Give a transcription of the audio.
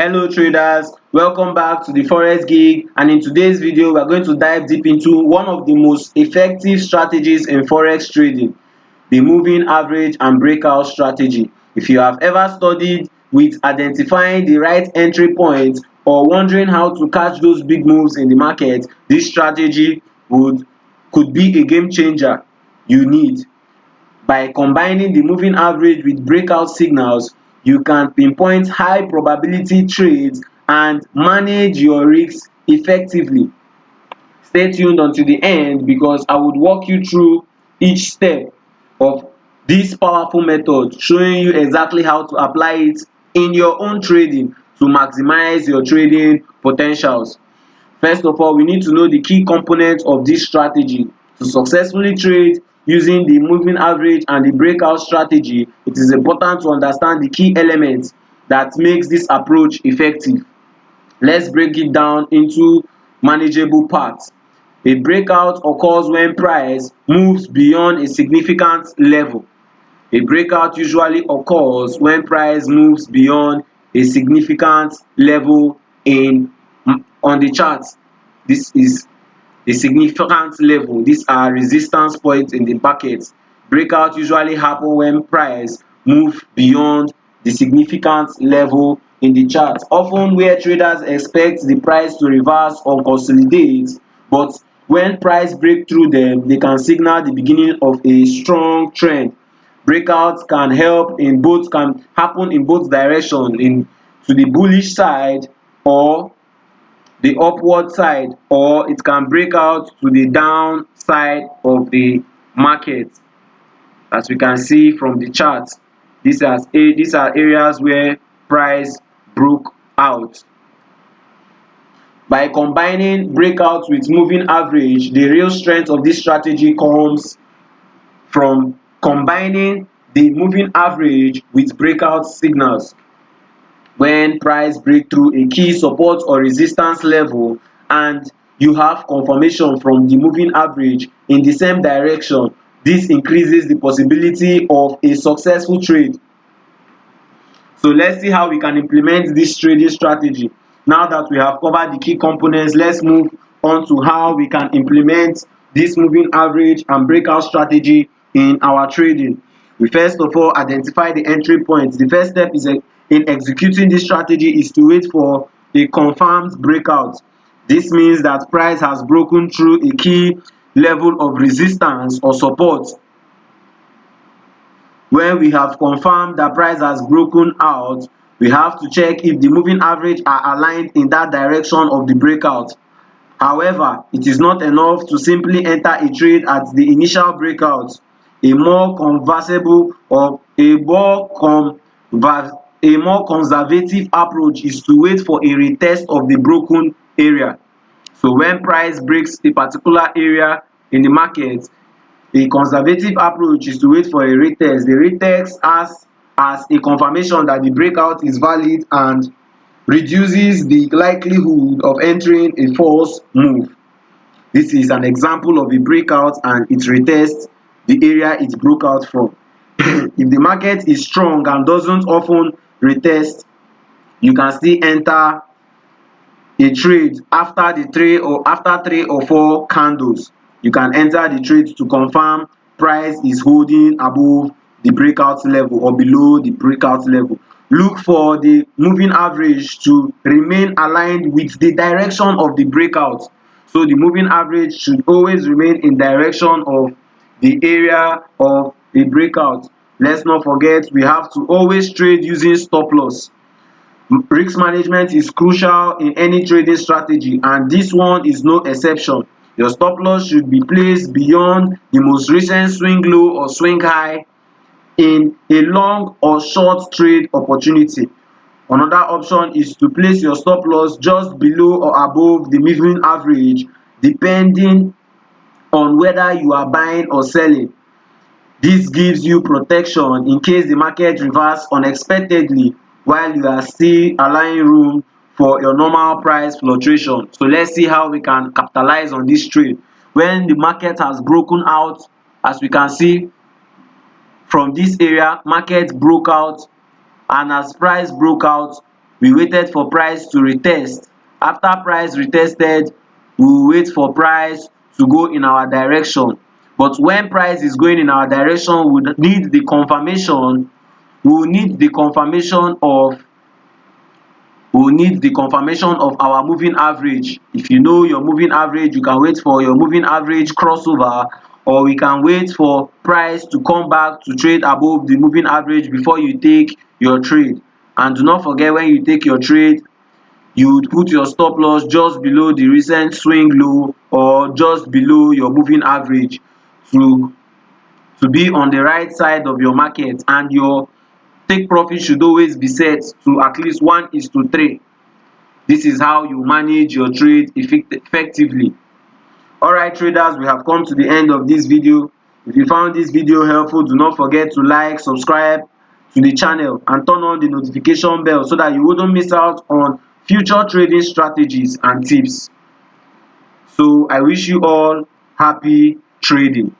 Hello traders, welcome back to the Forex Gig, and in today's video we are going to dive deep into one of the most effective strategies in Forex trading, the moving average and breakout strategy. If you have ever studied with identifying the right entry point or wondering how to catch those big moves in the market, this strategy could be a game changer you need. By combining the moving average with breakout signals, you can pinpoint high probability trades and manage your risks effectively. Stay tuned until the end because I would walk you through each step of this powerful method, showing you exactly how to apply it in your own trading to maximize your trading potentials. First of all, we need to know the key components of this strategy. To successfully trade using the moving average and the breakout strategy, it is important to understand the key elements that makes this approach effective. Let's break it down into manageable parts. A breakout occurs when price moves beyond a significant level. A breakout usually occurs when price moves beyond a significant level in on the chart. This is a significant level. These are resistance points in the market. Breakout usually happen when price move beyond the significant level in the chart, often where traders expect the price to reverse or consolidate, but when price break through them, they can signal the beginning of a strong trend. Breakouts can happen in both directions, in to the bullish side or the upward side, or it can break out to the downside of the market. As we can see from the chart, these are areas where price broke out. By combining breakout with moving average, the real strength of this strategy comes from combining the moving average with breakout signals. When price break through a key support or resistance level and you have confirmation from the moving average in the same direction, this increases the possibility of a successful trade. So let's see how we can implement this trading strategy. Now that we have covered the key components, let's move on to how we can implement this moving average and breakout strategy in our trading. We first of all identify the entry points. The first step in executing this strategy is to wait for a confirmed breakout. This means that price has broken through a key level of resistance or support. When we have confirmed that price has broken out, we have to check if the moving average are aligned in that direction of the breakout. However, it is not enough to simply enter a trade at the initial breakout. A more conservative approach is to wait for a retest of the broken area. So when price breaks a particular area in the market, a conservative approach is to wait for a retest. The retest acts as a confirmation that the breakout is valid and reduces the likelihood of entering a false move. This is an example of a breakout and it retests the area it broke out from. If the market is strong and doesn't often retest, you can still enter a trade after three or four candles. You can enter the trade to confirm price is holding above the breakout level or below the breakout level. Look for the moving average to remain aligned with the direction of the breakout. So the moving average should always remain in direction of the area of the breakout. Let's not forget, we have to always trade using stop loss. Risk management is crucial in any trading strategy, and this one is no exception. Your stop loss should be placed beyond the most recent swing low or swing high in a long or short trade opportunity. Another option is to place your stop loss just below or above the moving average, depending on whether you are buying or selling. This gives you protection in case the market reverses unexpectedly while you are still allowing room for your normal price fluctuation. So let's see how we can capitalize on this trade. When the market has broken out, as we can see from this area, market broke out, and as price broke out, we waited for price to retest. After price retested, we will wait for price to go in our direction. But when price is going in our direction, we need the confirmation. We will need the confirmation of our moving average. If you know your moving average, you can wait for your moving average crossover, or we can wait for price to come back to trade above the moving average before you take your trade. And do not forget, when you take your trade, you would put your stop loss just below the recent swing low or just below your moving average to be on the right side of your market, and your take profit should always be set to at least 1:3. This is how you manage your trade effectively. Alright traders, we have come to the end of this video. If you found this video helpful, do not forget to like, subscribe to the channel and turn on the notification bell so that you wouldn't miss out on future trading strategies and tips. So I wish you all happy trading.